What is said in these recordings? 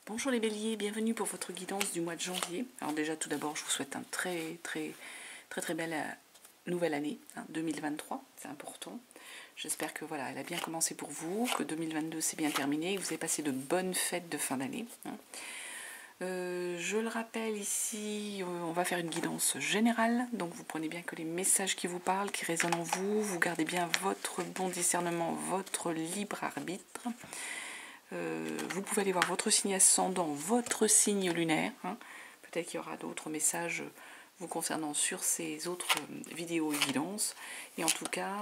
Bonjour les béliers, bienvenue pour votre guidance du mois de janvier. Alors déjà tout d'abord je vous souhaite un très belle nouvelle année, 2023, c'est important. J'espère que voilà, elle a bien commencé pour vous, que 2022 s'est bien terminé, que vous avez passé de bonnes fêtes de fin d'année. Je le rappelle ici, on va faire une guidance générale, donc vous prenez bien que les messages qui vous parlent, qui résonnent en vous, vous gardez bien votre bon discernement, votre libre arbitre. Vous pouvez aller voir votre signe ascendant, votre signe lunaire. Peut-être qu'il y aura d'autres messages vous concernant sur ces autres vidéos et guidances. Et en tout cas,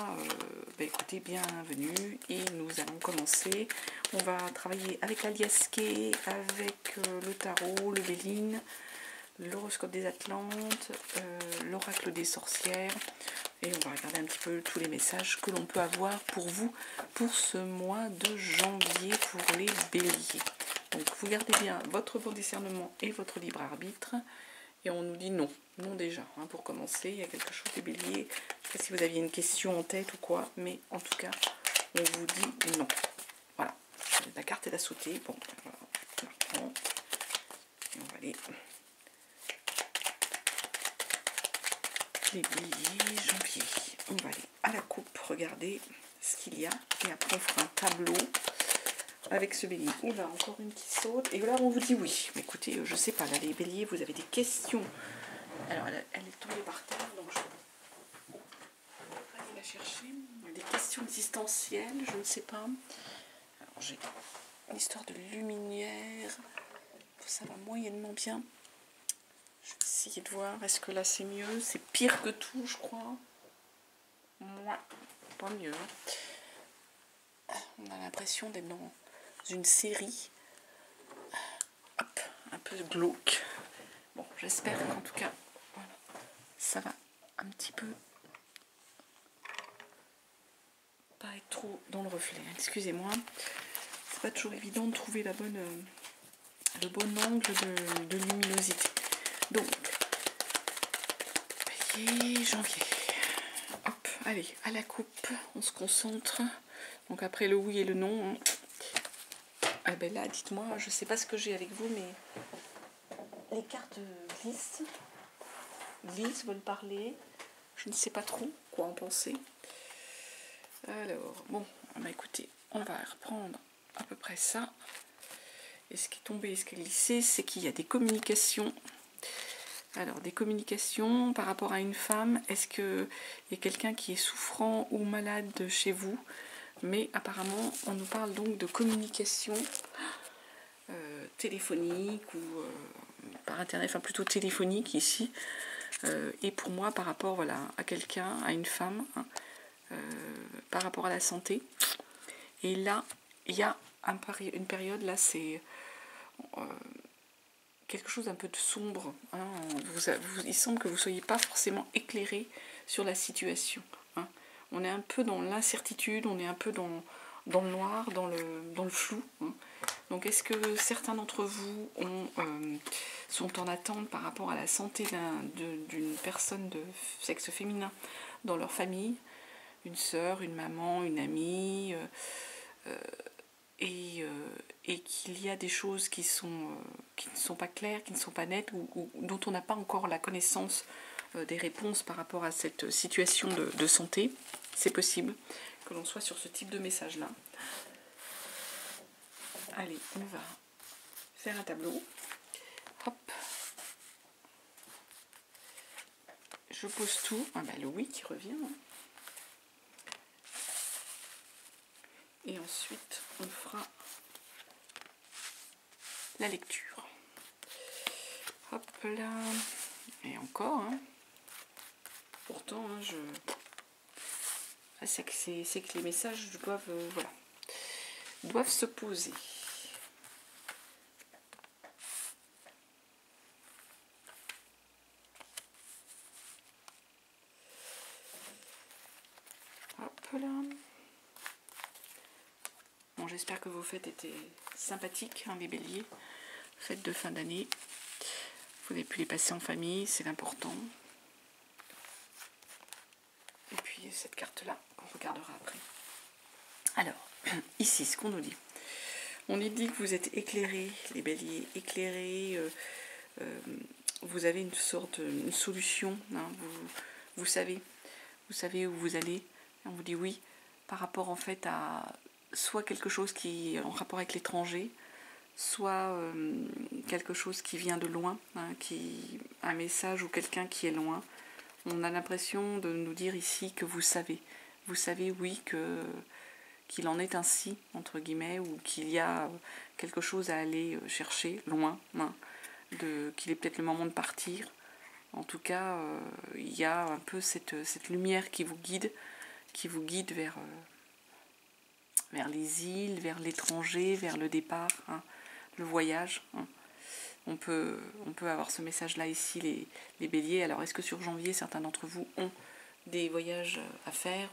écoutez, bienvenue. Et nous allons commencer. On va travailler avec l'Aliasqué, avec le tarot, le Béline, l'horoscope des Atlantes, l'oracle des sorcières. Et on va regarder un petit peu tous les messages que l'on peut avoir pour vous pour ce mois de janvier pour les béliers. Donc vous gardez bien votre bon discernement et votre libre arbitre. Et on nous dit non. Non déjà. Pour commencer, il y a quelque chose des béliers. Je ne sais pas si vous aviez une question en tête ou quoi. Mais en tout cas, on vous dit non. Voilà. La carte est à sauter. Bon, voilà. On la reprend. Et on va aller... Les béliers, janvier. On va aller à la coupe, regarder ce qu'il y a. Et après, on fera un tableau avec ce bélier. Oula, encore une qui saute. Et là, on vous dit oui. Mais écoutez, je sais pas, là, les béliers, vous avez des questions. Alors, elle est tombée par terre, donc je vais aller la chercher. Des questions existentielles, je ne sais pas. Alors, j'ai une histoire de luminaire. Ça va moyennement bien. Je vais essayer de voir, est-ce que là c'est mieux? C'est pire que tout, je crois. Moi, pas mieux. On a l'impression d'être dans une série. Hop, un peu glauque. Bon, j'espère qu'en tout cas, voilà, ça va un petit peu pas être trop dans le reflet. Excusez-moi. C'est pas toujours évident de trouver le bon angle de luminosité. Donc, janvier. Hop, allez, à la coupe, on se concentre. Donc après le oui et le non. Ah ben là, dites-moi, je sais pas ce que j'ai avec vous, mais les cartes glissent, veulent parler. Je ne sais pas trop quoi en penser. Alors, bon, écoutez, on va reprendre à peu près ça. Et ce qui est tombé, ce qui est glissé, c'est qu'il y a des communications. Alors, des communications par rapport à une femme. Est-ce qu'il y a quelqu'un qui est souffrant ou malade chez vous? Mais apparemment, on nous parle donc de communication téléphonique ou par internet, enfin plutôt téléphonique ici. Et pour moi, par rapport voilà, à quelqu'un, à une femme, par rapport à la santé. Et là, il y a une période, là, c'est... quelque chose d'un peu de sombre. Il semble que vous ne soyez pas forcément éclairé sur la situation. On est un peu dans l'incertitude, on est un peu dans le noir, dans le flou. Donc est-ce que certains d'entre vous sont en attente par rapport à la santé d'une personne de sexe féminin dans leur famille, une sœur, une maman, une amie, et qu'il y a des choses qui ne sont pas claires, qui ne sont pas nettes, ou dont on n'a pas encore la connaissance des réponses par rapport à cette situation de santé. C'est possible que l'on soit sur ce type de message-là. Allez, on va faire un tableau. Hop. Je pose tout. Le oui qui revient. Et ensuite, on fera la lecture. Hop là. Et encore. Pourtant, c'est que les messages doivent se poser. Hop là. Bon, j'espère que vos fêtes étaient sympathiques, les béliers. Fêtes de fin d'année. Vous avez pu les passer en famille, c'est l'important. Et puis cette carte-là, qu'on regardera après. Alors, ici, ce qu'on nous dit. On y dit que vous êtes éclairés, les béliers, éclairés, vous avez une solution, hein, vous savez où vous allez. On vous dit oui, par rapport en fait à soit quelque chose qui est en rapport avec l'étranger, soit quelque chose qui vient de loin, hein, un message ou quelqu'un qui est loin. On a l'impression de nous dire ici que vous savez oui qu'il en est ainsi, entre guillemets, ou qu'il y a quelque chose à aller chercher loin, hein, qu'il est peut-être le moment de partir. En tout cas, il y a un peu cette lumière qui vous guide vers les îles, vers l'étranger, vers le départ, hein, le voyage. Hein. On peut avoir ce message-là ici, les béliers. Alors, est-ce que sur janvier, certains d'entre vous ont des voyages à faire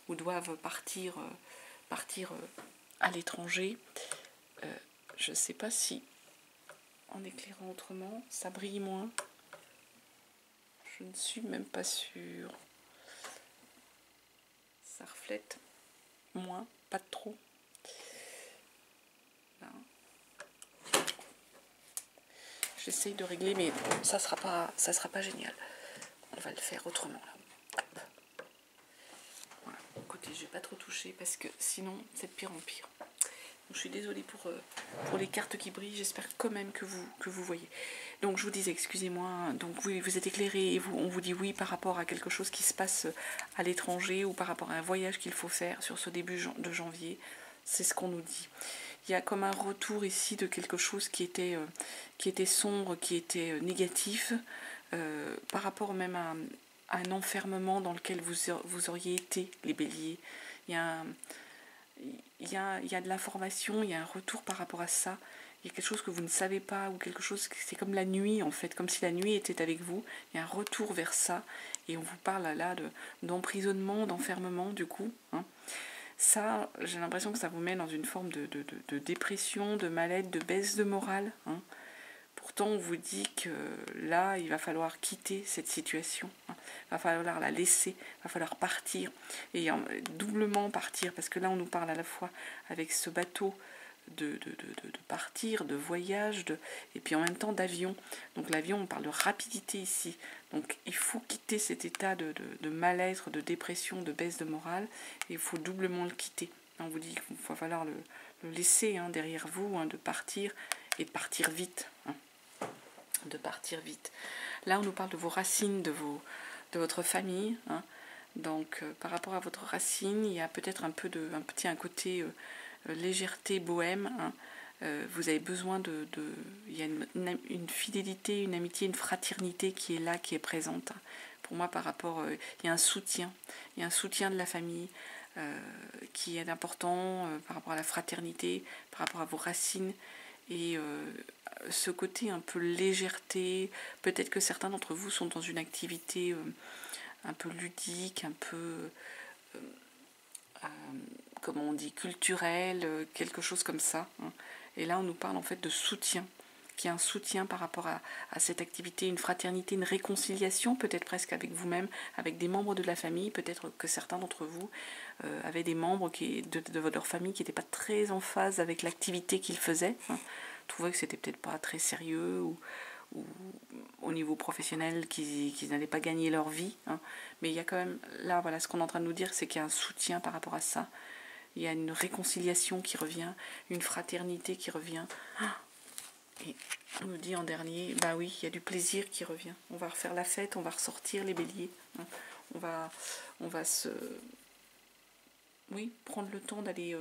ou doivent partir à l'étranger? Je ne sais pas si, en éclairant autrement, ça brille moins. Je ne suis même pas sûre. Ça reflète moins, pas trop. J'essaye de régler, mais ça sera pas génial. On va le faire autrement là. Voilà. Écoutez, je vais pas trop toucher parce que sinon c'est de pire en pire. Donc, je suis désolée pour les cartes qui brillent. J'espère quand même que vous voyez. Donc je vous disais, excusez-moi. Donc oui, vous êtes éclairés et on vous dit oui par rapport à quelque chose qui se passe à l'étranger ou par rapport à un voyage qu'il faut faire sur ce début de janvier. C'est ce qu'on nous dit. Il y a comme un retour ici de quelque chose qui était sombre, qui était négatif, par rapport même à un enfermement dans lequel vous auriez été, les béliers. Il y a de l'information, il y a un retour par rapport à ça. Il y a quelque chose que vous ne savez pas, ou quelque chose, c'est comme la nuit en fait, comme si la nuit était avec vous. Il y a un retour vers ça, et on vous parle là d'emprisonnement, d'enfermement du coup. Hein. Ça, j'ai l'impression que ça vous met dans une forme de dépression, de mal-être, de baisse de morale. Hein. Pourtant, on vous dit que là, il va falloir quitter cette situation. Hein. Il va falloir la laisser, il va falloir partir. Et doublement partir, parce que là, on nous parle à la fois avec ce bateau de partir, de voyage, et puis en même temps d'avion. Donc l'avion, on parle de rapidité ici. Donc il faut quitter cet état de mal-être, de dépression, de baisse de morale, et il faut doublement le quitter. On vous dit qu'il va falloir le laisser derrière vous, de partir, et de partir vite. De partir vite. Là, on nous parle de vos racines, de votre famille. Donc par rapport à votre racine, il y a peut-être un côté légèreté bohème. Vous avez besoin il y a une fidélité, une amitié, une fraternité qui est là, qui est présente. Pour moi, par rapport, il y a un soutien de la famille qui est important par rapport à la fraternité, par rapport à vos racines, et ce côté un peu légèreté. Peut-être que certains d'entre vous sont dans une activité un peu ludique, un peu comment on dit, culturel, quelque chose comme ça. Et là, on nous parle en fait de soutien, qu'il y a un soutien par rapport à cette activité, une fraternité, une réconciliation, peut-être presque avec vous-même, avec des membres de la famille. Peut-être que certains d'entre vous avaient des membres de leur famille qui n'étaient pas très en phase avec l'activité qu'ils faisaient. Trouvaient que c'était peut-être pas très sérieux, ou au niveau professionnel, qu'ils n'allaient pas gagner leur vie. Mais il y a quand même, là, voilà, ce qu'on est en train de nous dire, c'est qu'il y a un soutien par rapport à ça. Il y a une réconciliation qui revient, une fraternité qui revient. Et on nous dit en dernier, bah oui, il y a du plaisir qui revient. On va refaire la fête, on va ressortir les béliers. On va prendre le temps d'aller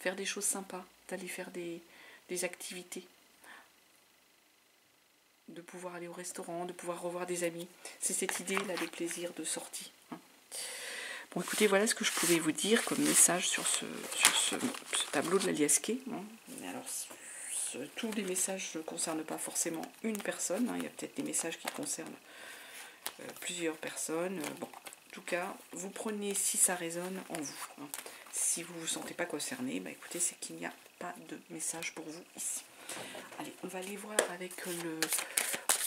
faire des choses sympas, d'aller faire des activités, de pouvoir aller au restaurant, de pouvoir revoir des amis. C'est cette idée-là de plaisir, de sortie. Bon, écoutez, voilà ce que je pouvais vous dire comme message sur ce tableau de l'Aliasqué. Alors, tous les messages ne concernent pas forcément une personne. Il y a peut-être des messages qui concernent plusieurs personnes. Bon, en tout cas, vous prenez si ça résonne en vous. Si vous ne vous sentez pas concerné, écoutez, c'est qu'il n'y a pas de message pour vous ici. Allez, on va aller voir avec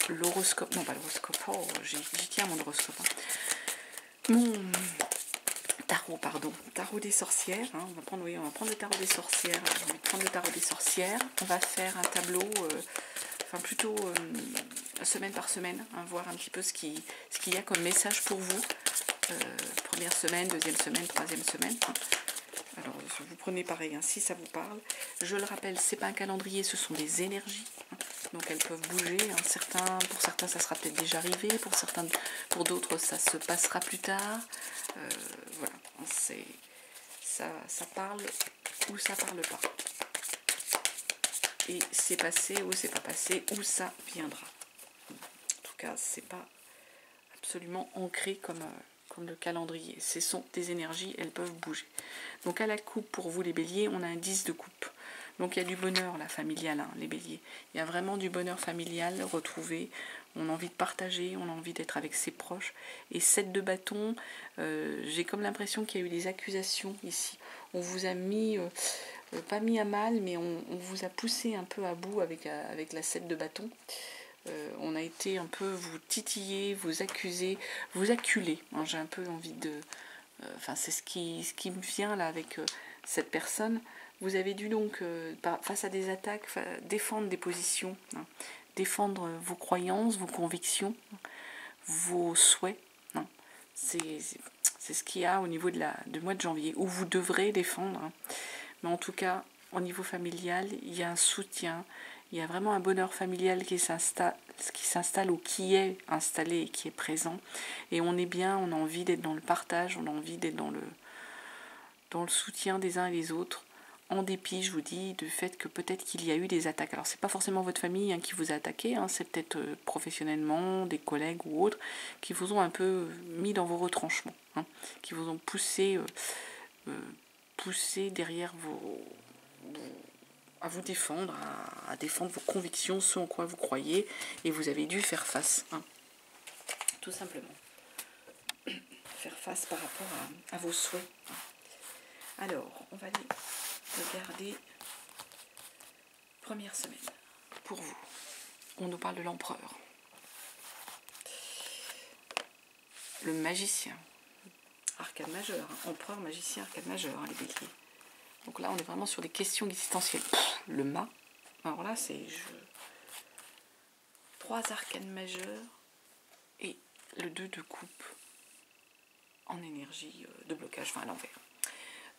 l'horoscope. Non, pas l'horoscope. Oh, j'y tiens mon horoscope. Tarot, pardon. Tarot des sorcières. Hein. On va prendre le tarot des sorcières. J'ai envie de prendre le tarot des sorcières. On va faire un tableau, enfin plutôt semaine par semaine, hein, voir un petit peu ce qu'il y a comme message pour vous. Première semaine, deuxième semaine, troisième semaine. Hein. Alors, vous prenez pareil, hein, si ça vous parle. Je le rappelle, c'est pas un calendrier, ce sont des énergies. Hein. Donc elles peuvent bouger. Hein. Pour certains, ça sera peut-être déjà arrivé. Pour d'autres, ça se passera plus tard. Voilà, ça parle ou ça parle pas. Et c'est passé ou c'est pas passé, ou ça viendra. En tout cas, c'est pas absolument ancré comme le calendrier. Ce sont des énergies, elles peuvent bouger. Donc à la coupe, pour vous les béliers, on a un 10 de coupe. Donc il y a du bonheur là, familial, hein, les béliers. Il y a vraiment du bonheur familial retrouvé. On a envie de partager, on a envie d'être avec ses proches. Et 7 de bâton, j'ai comme l'impression qu'il y a eu des accusations ici. On vous a mis, pas mis à mal, mais on vous a poussé un peu à bout avec la 7 de bâton. On a été un peu vous titiller, vous accuser, vous acculer. Hein, j'ai un peu envie de... Enfin, c'est ce qui me vient là avec cette personne. Vous avez dû donc, face à des attaques, défendre des positions, hein, défendre vos croyances, vos convictions, vos souhaits. Hein. C'est ce qu'il y a au niveau du mois de janvier, où vous devrez défendre. Hein. Mais en tout cas, au niveau familial, il y a un soutien, il y a vraiment un bonheur familial qui s'installe ou qui est installé et qui est présent. Et on est bien, on a envie d'être dans le partage, on a envie d'être dans le soutien des uns et des autres, en dépit, je vous dis, du fait que peut-être qu'il y a eu des attaques. Alors, c'est pas forcément votre famille qui vous a attaqué, hein, c'est peut-être professionnellement, des collègues ou autres, qui vous ont un peu mis dans vos retranchements, hein, qui vous ont poussé derrière à vous défendre, à défendre vos convictions, ce en quoi vous croyez, et vous avez dû faire face, hein, tout simplement. Faire face par rapport à vos souhaits. Alors, on va aller regarder première semaine pour vous. On nous parle de l'empereur, le magicien, arcane majeur, hein, empereur, magicien, arcane majeur, hein, les béliers. Donc là, on est vraiment sur des questions existentielles. Le mât. Alors là, c'est 3 arcanes majeurs et le 2 de coupe en énergie de blocage, enfin à l'envers.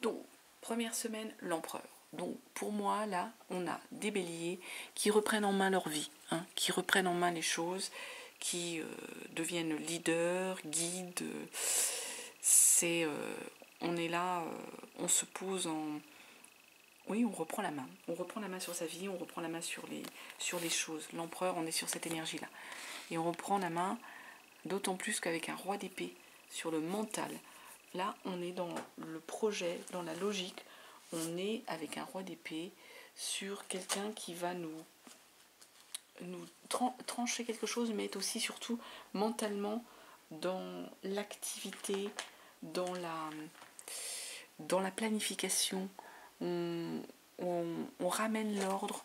Donc, première semaine, l'empereur. Donc, pour moi, là, on a des béliers qui reprennent en main leur vie, hein, qui reprennent en main les choses, qui deviennent leaders, guides. On est là, on se pose en... Oui, on reprend la main. On reprend la main sur sa vie, on reprend la main sur les choses. L'empereur, on est sur cette énergie-là. Et on reprend la main, d'autant plus qu'avec un roi d'épée, sur le mental. Là, on est dans le projet, dans la logique. On est avec un roi d'épée sur quelqu'un qui va nous trancher quelque chose, mais être aussi surtout mentalement dans l'activité, dans la planification. On ramène l'ordre.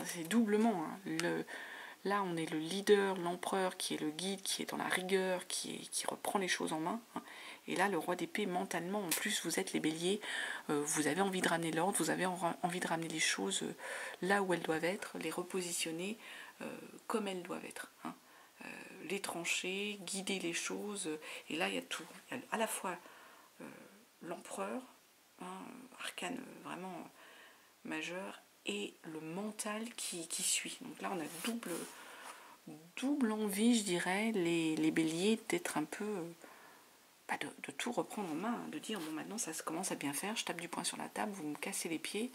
C'est doublement. Hein, là, on est le leader, l'empereur qui est le guide, qui est dans la rigueur, qui reprend les choses en main. Hein. Et là, le roi d'épée, mentalement, en plus, vous êtes les béliers, vous avez envie de ramener l'ordre, vous avez envie de ramener les choses là où elles doivent être, les repositionner comme elles doivent être. Hein. Les trancher, guider les choses. Et là, il y a tout. Il y a à la fois l'empereur, hein, arcane vraiment majeur, et le mental qui suit. Donc là, on a double envie, je dirais, les béliers, d'être un peu... de tout reprendre en main, de dire, bon, maintenant, ça commence à bien faire, je tape du poing sur la table, vous me cassez les pieds,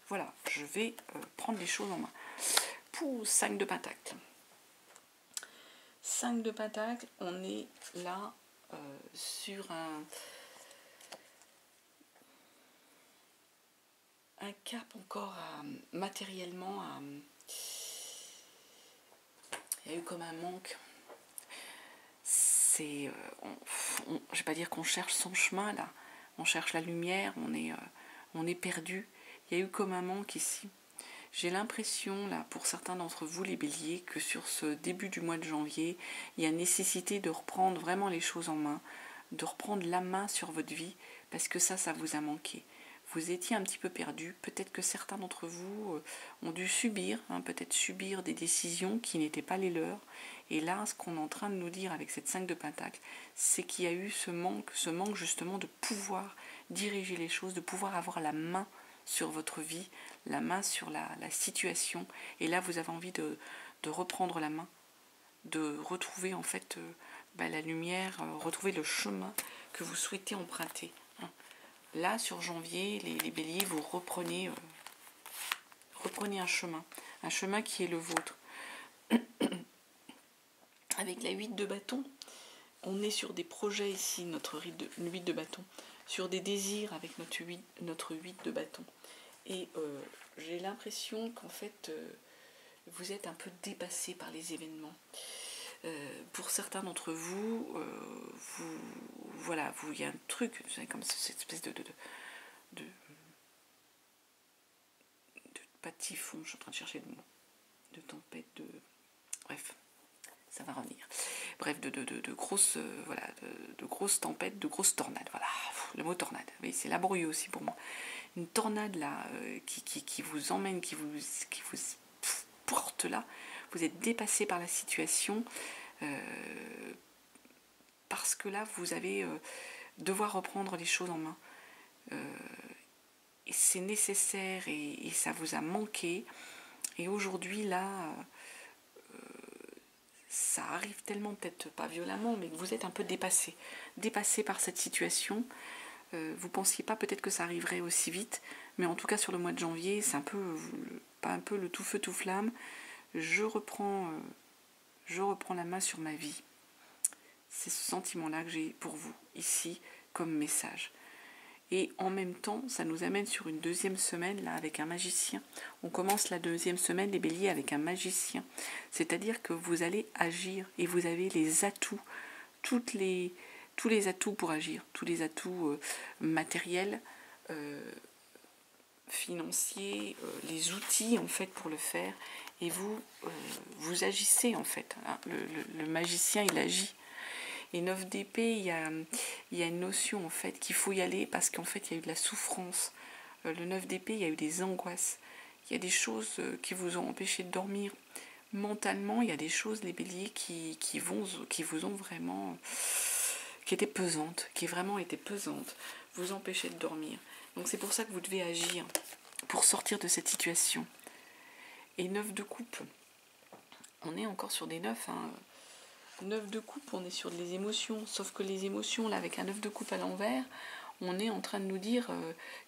voilà, je vais prendre les choses en main. Pour 5 de pentacle. 5 de pentacle, on est là sur un cap encore matériellement. Il y a eu comme un manque. Je ne vais pas dire qu'on cherche son chemin là, on cherche la lumière, on est perdu. Il y a eu comme un manque ici. J'ai l'impression, là, pour certains d'entre vous, les béliers, que sur ce début du mois de janvier, il y a nécessité de reprendre vraiment les choses en main, de reprendre la main sur votre vie, parce que ça vous a manqué. Vous étiez un petit peu perdu. Peut-être que certains d'entre vous ont dû subir, peut-être subir des décisions qui n'étaient pas les leurs. Et là, ce qu'on est en train de nous dire avec cette 5 de Pentacle, c'est qu'il y a eu ce manque justement de pouvoir diriger les choses, de pouvoir avoir la main sur votre vie, la main sur la situation. Et là, vous avez envie de reprendre la main, de retrouver en fait la lumière, retrouver le chemin que vous souhaitez emprunter. Là, sur janvier, les béliers, vous reprenez un chemin qui est le vôtre. Avec la 8 de bâton, on est sur des projets ici, notre 8 de bâton, sur des désirs avec notre 8 de bâton. Et j'ai l'impression qu'en fait, vous êtes un peu dépassé par les événements. Pour certains d'entre vous, il y a un truc, c'est comme cette espèce de pas de typhon, je suis en train de chercher le mot, de tempête, bref, ça va revenir. Bref, de grosses tempêtes, de grosses tornades, voilà, le mot tornade, oui, c'est laborieux aussi pour moi. Une tornade là, qui vous emmène, qui vous porte là, vous êtes dépassé par la situation, parce que là, vous allez devoir reprendre les choses en main. Et c'est nécessaire et ça vous a manqué. Et aujourd'hui, là, ça arrive tellement, peut-être pas violemment, mais que vous êtes un peu dépassé par cette situation. Vous pensiez pas peut-être que ça arriverait aussi vite, mais en tout cas sur le mois de janvier, c'est pas un peu le tout feu tout flamme. Je reprends la main sur ma vie. C'est ce sentiment-là que j'ai pour vous ici comme message. Et en même temps, ça nous amène sur une deuxième semaine là avec un magicien. On commence la deuxième semaine, les béliers, avec un magicien. C'est-à-dire que vous allez agir et vous avez les atouts, tous les atouts pour agir, tous les atouts matériels, financiers, les outils en fait pour le faire. Et vous agissez en fait. Le magicien, il agit. Et 9 d'épée, il y a une notion en fait qu'il faut y aller parce qu'en fait il y a eu de la souffrance. Le 9 d'épée, il y a eu des angoisses. Il y a des choses qui vous ont empêché de dormir. Mentalement, il y a des choses, les béliers, qui vous ont vraiment... qui étaient pesantes, qui vraiment étaient pesantes, vous empêcher de dormir. Donc c'est pour ça que vous devez agir pour sortir de cette situation. Et 9 de coupe, on est encore sur des 9, 9 de coupe, on est sur les émotions, sauf que les émotions, là, avec un 9 de coupe à l'envers, on est en train de nous dire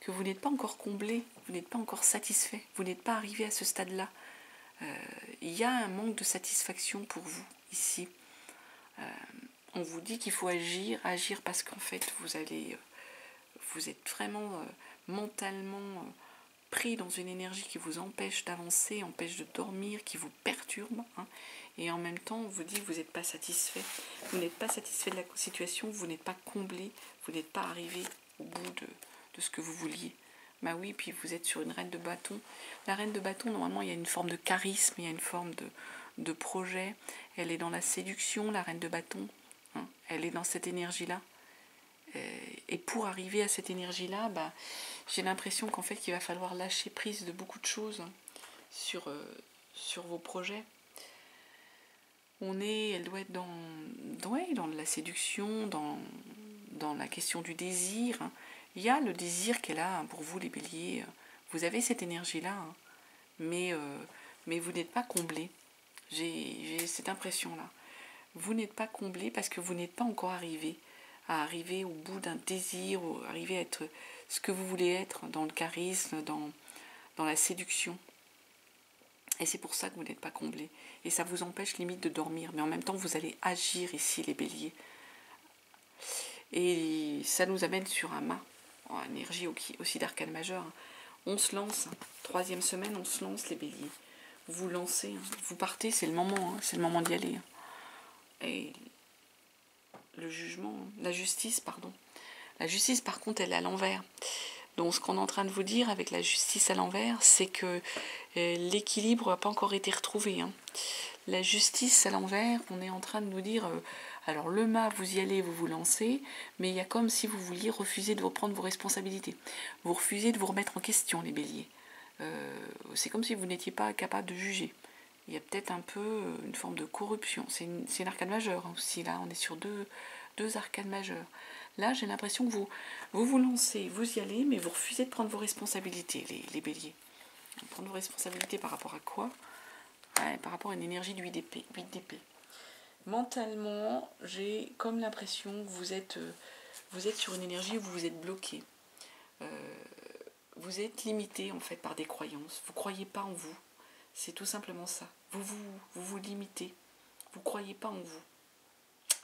que vous n'êtes pas encore comblé, vous n'êtes pas encore satisfait, vous n'êtes pas arrivé à ce stade-là. Il y a un manque de satisfaction pour vous, ici. On vous dit qu'il faut agir parce qu'en fait, vous êtes vraiment mentalement pris dans une énergie qui vous empêche d'avancer, empêche de dormir, qui vous perturbe, et en même temps on vous dit que vous n'êtes pas satisfait. Vous n'êtes pas satisfait de la situation, vous n'êtes pas comblé, vous n'êtes pas arrivé au bout de ce que vous vouliez. Bah oui, puis vous êtes sur une reine de bâton. La reine de bâton, normalement, il y a une forme de charisme, il y a une forme de projet. Elle est dans la séduction, la reine de bâton. Elle est dans cette énergie-là. Et pour arriver à cette énergie-là, j'ai l'impression qu'en fait, il va falloir lâcher prise de beaucoup de choses sur vos projets. Elle doit être dans la séduction, dans la question du désir. Il y a le désir qu'elle a pour vous, les béliers. Vous avez cette énergie-là, mais vous n'êtes pas comblé. J'ai cette impression-là. Vous n'êtes pas comblé parce que vous n'êtes pas encore arrivé au bout d'un désir, ou arriver à être ce que vous voulez être dans le charisme, dans la séduction. Et c'est pour ça que vous n'êtes pas comblé. Et ça vous empêche limite de dormir. Mais en même temps, vous allez agir ici, les béliers. Et ça nous amène sur un mât, en énergie aussi d'arcane majeur. On se lance, 3e semaine, on se lance, les béliers. Vous lancez, vous partez, c'est le moment d'y aller. Et le jugement, la justice, par contre, elle est à l'envers. Donc ce qu'on est en train de vous dire avec la justice à l'envers, c'est que l'équilibre n'a pas encore été retrouvé. Hein. La justice à l'envers, on est en train de nous dire, alors le mât, vous y allez, vous vous lancez, mais il y a comme si vous vouliez refuser de vous prendre vos responsabilités. Vous refusez de vous remettre en question, les béliers. C'est comme si vous n'étiez pas capable de juger. Il y a peut-être un peu une forme de corruption. C'est une arcane majeure hein, aussi, là, on est sur deux arcanes majeures. Là, j'ai l'impression que vous lancez, vous y allez, mais vous refusez de prendre vos responsabilités, les béliers. Prendre vos responsabilités par rapport à quoi? Ouais, par rapport à une énergie de 8 d'épée. Mentalement, j'ai comme l'impression que vous êtes sur une énergie où vous vous êtes bloqué. Vous êtes limité en fait par des croyances. Vous ne croyez pas en vous. C'est tout simplement ça. Vous limitez. Vous ne croyez pas en vous.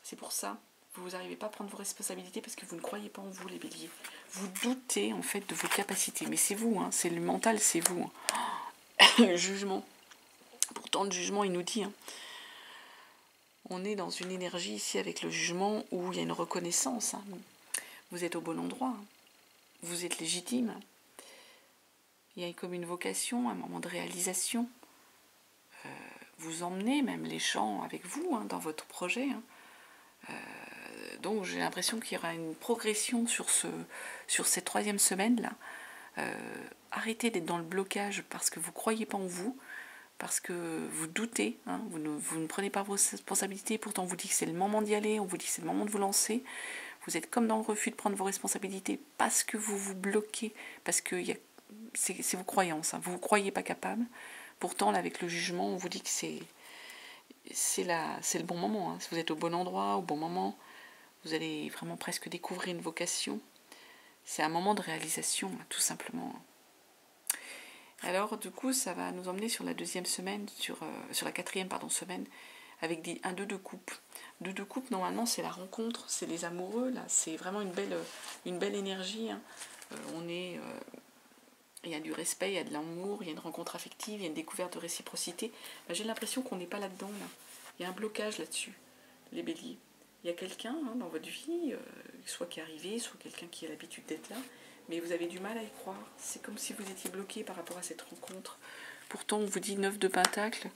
C'est pour ça que vous n'arrivez pas à prendre vos responsabilités parce que vous ne croyez pas en vous, les béliers. Vous doutez en fait de vos capacités. Mais c'est vous, hein, c'est le mental, c'est vous. Hein. Le jugement. Pourtant, le jugement, il nous dit, hein, on est dans une énergie ici avec le jugement où il y a une reconnaissance. Hein. Vous êtes au bon endroit. Hein. Vous êtes légitime. Il y a comme une vocation, un moment de réalisation. Vous emmenez même les gens avec vous hein, dans votre projet. Hein. Donc j'ai l'impression qu'il y aura une progression sur cette 3e semaine-là. Arrêtez d'être dans le blocage parce que vous ne croyez pas en vous, parce que vous doutez, hein, vous ne prenez pas vos responsabilités, pourtant on vous dit que c'est le moment d'y aller, on vous dit que c'est le moment de vous lancer. Vous êtes comme dans le refus de prendre vos responsabilités parce que vous vous bloquez, parce que c'est vos croyances, hein, vous ne vous croyez pas capable. Pourtant, là, avec le jugement, on vous dit que c'est le bon moment. Hein. Si vous êtes au bon endroit, au bon moment, vous allez vraiment presque découvrir une vocation. C'est un moment de réalisation, tout simplement. Alors, du coup, ça va nous emmener sur la 2e semaine, sur la 4e semaine, avec un 2 de coupe. 2 de coupe, normalement, c'est la rencontre, c'est les amoureux, là. C'est vraiment une belle énergie. Hein. Il y a du respect, il y a de l'amour, il y a une rencontre affective, il y a une découverte de réciprocité. Ben, j'ai l'impression qu'on n'est pas là-dedans. Là. Il y a un blocage là-dessus, les béliers. Il y a quelqu'un hein, dans votre vie, soit qui est arrivé, soit quelqu'un qui a l'habitude d'être là, mais vous avez du mal à y croire. C'est comme si vous étiez bloqué par rapport à cette rencontre. Pourtant, on vous dit 9 de Pentacle,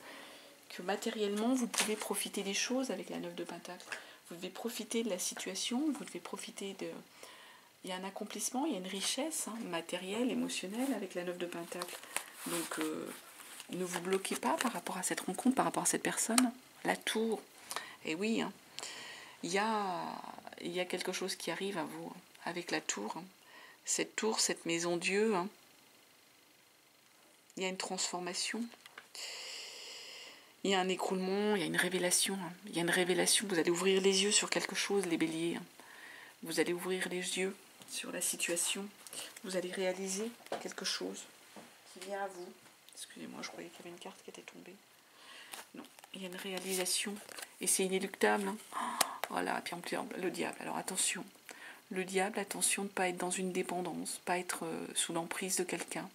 que matériellement, vous pouvez profiter des choses avec la 9 de Pentacle. Vous devez profiter de la situation, vous devez profiter de... Il y a un accomplissement, il y a une richesse hein, matérielle, émotionnelle avec la 9 de Pentacle. Donc, ne vous bloquez pas par rapport à cette rencontre, par rapport à cette personne. La tour. Et oui, hein, il y a quelque chose qui arrive à vous avec la tour. Hein. Cette tour, cette maison Dieu, hein, il y a une transformation. Il y a un écroulement, il y a une révélation. Hein. Il y a une révélation, vous allez ouvrir les yeux sur quelque chose, les béliers. Hein. Vous allez ouvrir les yeux sur la situation. Vous allez réaliser quelque chose qui vient à vous. Excusez-moi, je croyais qu'il y avait une carte qui était tombée. Non, il y a une réalisation. Et c'est inéluctable. Hein. Voilà, puis le diable. Alors attention. Le diable, attention de ne pas être dans une dépendance, pas être sous l'emprise de quelqu'un.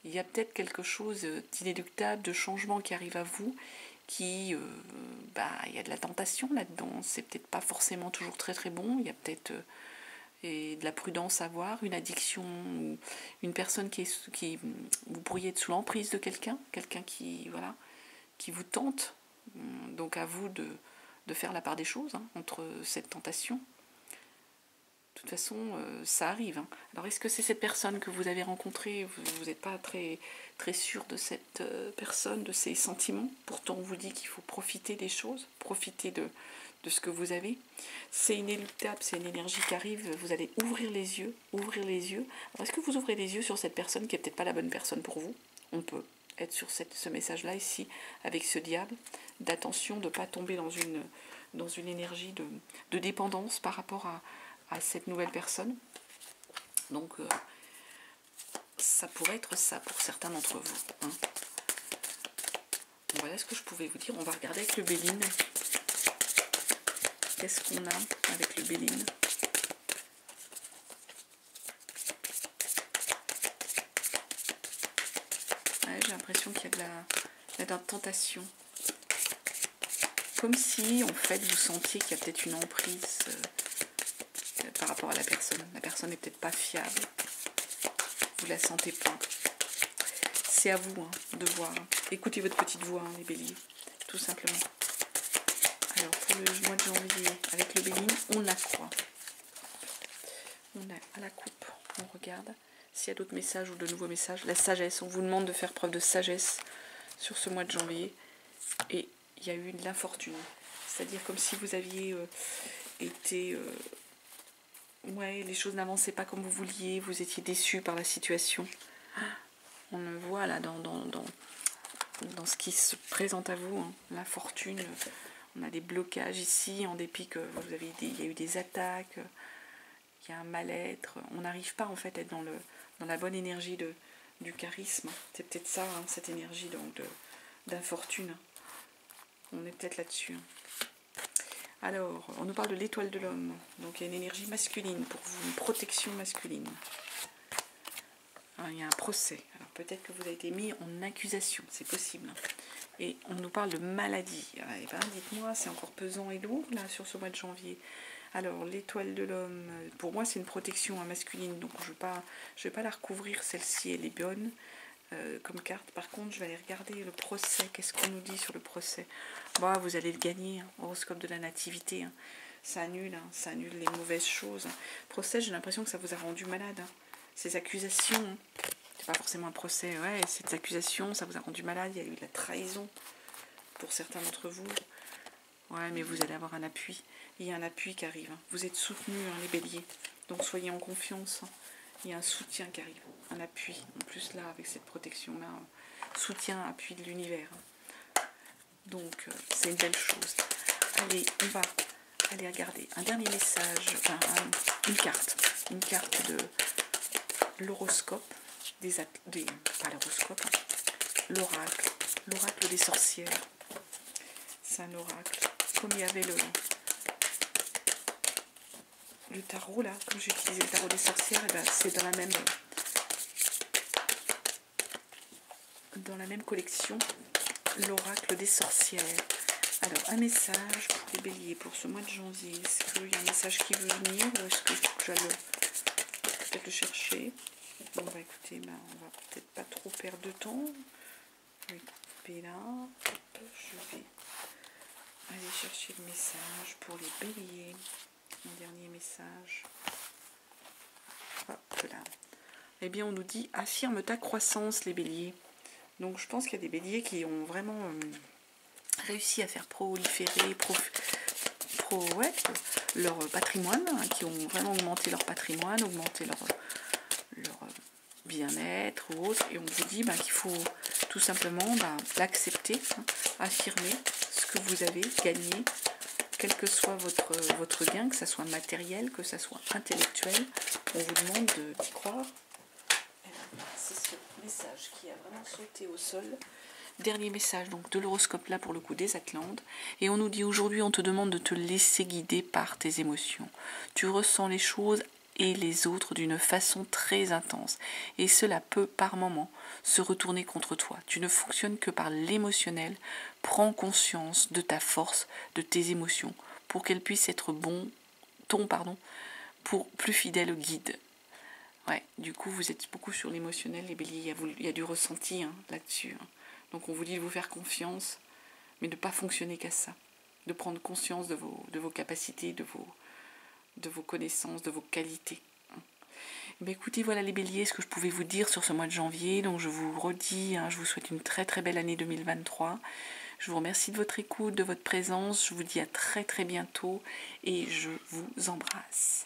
Il y a peut-être quelque chose d'inéluctable, de changement qui arrive à vous, il y a de la tentation là-dedans. C'est peut-être pas forcément toujours très très bon. Il y a peut-être de la prudence à avoir, une addiction, ou une personne qui vous pourriez être sous l'emprise de quelqu'un qui vous tente. Donc à vous de faire la part des choses hein, entre cette tentation. De toute façon, ça arrive. Hein. Alors, est-ce que c'est cette personne que vous avez rencontrée? Vous n'êtes pas très, très sûr de cette personne, de ses sentiments. Pourtant, on vous dit qu'il faut profiter des choses, profiter de ce que vous avez. C'est inéluctable, c'est une énergie qui arrive. Vous allez ouvrir les yeux, ouvrir les yeux. Alors, est-ce que vous ouvrez les yeux sur cette personne qui n'est peut-être pas la bonne personne pour vous? On peut être sur ce message-là ici, avec ce diable, d'attention, de ne pas tomber dans une énergie de dépendance par rapport à cette nouvelle personne. Donc, ça pourrait être ça pour certains d'entre vous. Hein. Voilà ce que je pouvais vous dire. On va regarder avec le Béline. Qu'est-ce qu'on a avec le Béline? Ouais, j'ai l'impression qu'il y a de la tentation. Comme si, en fait, vous sentiez qu'il y a peut-être une emprise... par rapport à la personne. La personne n'est peut-être pas fiable. Vous la sentez pas. C'est à vous de voir. Écoutez votre petite voix, les béliers, tout simplement. Alors, pour le mois de janvier, avec le bélier, on a quoi? On a à la coupe, on regarde s'il y a d'autres messages ou de nouveaux messages. La sagesse, on vous demande de faire preuve de sagesse sur ce mois de janvier. Et il y a eu de l'infortune. C'est-à-dire comme si vous aviez été... ouais, les choses n'avançaient pas comme vous vouliez, vous étiez déçu par la situation. On le voit là dans ce qui se présente à vous, l'infortune. On a des blocages ici, en dépit que vous avez il y a eu des attaques, il y a un mal-être. On n'arrive pas en fait à être dans la bonne énergie du charisme. C'est peut-être ça, cette énergie d'infortune. On est peut-être là-dessus. Alors, on nous parle de l'étoile de l'homme. Donc il y a une énergie masculine pour vous, une protection masculine. Il y a un procès. Alors peut-être que vous avez été mis en accusation, c'est possible. Et on nous parle de maladie. Eh ben, dites-moi, c'est encore pesant et lourd là sur ce mois de janvier. Alors l'étoile de l'homme, pour moi c'est une protection masculine, donc je vais pas la recouvrir, celle-ci elle est bonne comme carte. Par contre je vais aller regarder le procès, qu'est-ce qu'on nous dit sur le procès. Bah, vous allez le gagner, horoscope de la nativité, ça annule les mauvaises choses. Procès, j'ai l'impression que ça vous a rendu malade, ces accusations, c'est pas forcément un procès, ouais, ces accusations, ça vous a rendu malade, il y a eu de la trahison pour certains d'entre vous. Ouais, mais vous allez avoir un appui. Il y a un appui qui arrive. Vous êtes soutenus, les béliers. Donc soyez en confiance. Il y a un soutien qui arrive. Un appui. En plus là, avec cette protection-là, soutien, appui de l'univers. Donc c'est une belle chose. Allez, on va aller regarder un dernier message. Enfin, une carte. Une carte de l'horoscope. Pas l'horoscope. L'oracle. L'oracle des sorcières. C'est un oracle. Comme il y avait le tarot là, comme j'ai utilisé le tarot des sorcières, et ben c'est dans la même collection, l'oracle des sorcières. Alors un message pour les béliers pour ce mois de janvier. Est-ce qu'il y a un message qui veut venir ou est-ce que j'allais peut-être le chercher? Bon bah écoutez, on va peut-être pas trop perdre de temps. Je vais couper là. Je vais aller chercher le message pour les béliers. Mon dernier message. Hop là. Eh bien, on nous dit affirme ta croissance, les béliers. Donc, je pense qu'il y a des béliers qui ont vraiment réussi à faire proliférer leur patrimoine, qui ont vraiment augmenté leur patrimoine, augmenté leur bien-être ou autre. Et on vous dit qu'il faut tout simplement l'accepter, affirmer ce que vous avez gagné, quel que soit votre gain, que ce soit matériel, que ce soit intellectuel. On vous demande d'y croire. C'est ce message qui a vraiment sauté au sol. Dernier message donc de l'horoscope là pour le coup des Atlantes. Et on nous dit aujourd'hui on te demande de te laisser guider par tes émotions. Tu ressens les choses et les autres d'une façon très intense. Et cela peut par moments se retourner contre toi. Tu ne fonctionnes que par l'émotionnel. Prends conscience de ta force, de tes émotions, pour qu'elles puissent être pour plus fidèle guide. Ouais, du coup vous êtes beaucoup sur l'émotionnel, les béliers, il y a du ressenti là-dessus. Donc on vous dit de vous faire confiance, mais de ne pas fonctionner qu'à ça. De prendre conscience de vos capacités, de vos connaissances, de vos qualités. Mais écoutez, voilà les béliers, ce que je pouvais vous dire sur ce mois de janvier. Donc je vous redis, je vous souhaite une très très belle année 2023. Je vous remercie de votre écoute, de votre présence. Je vous dis à très très bientôt et je vous embrasse.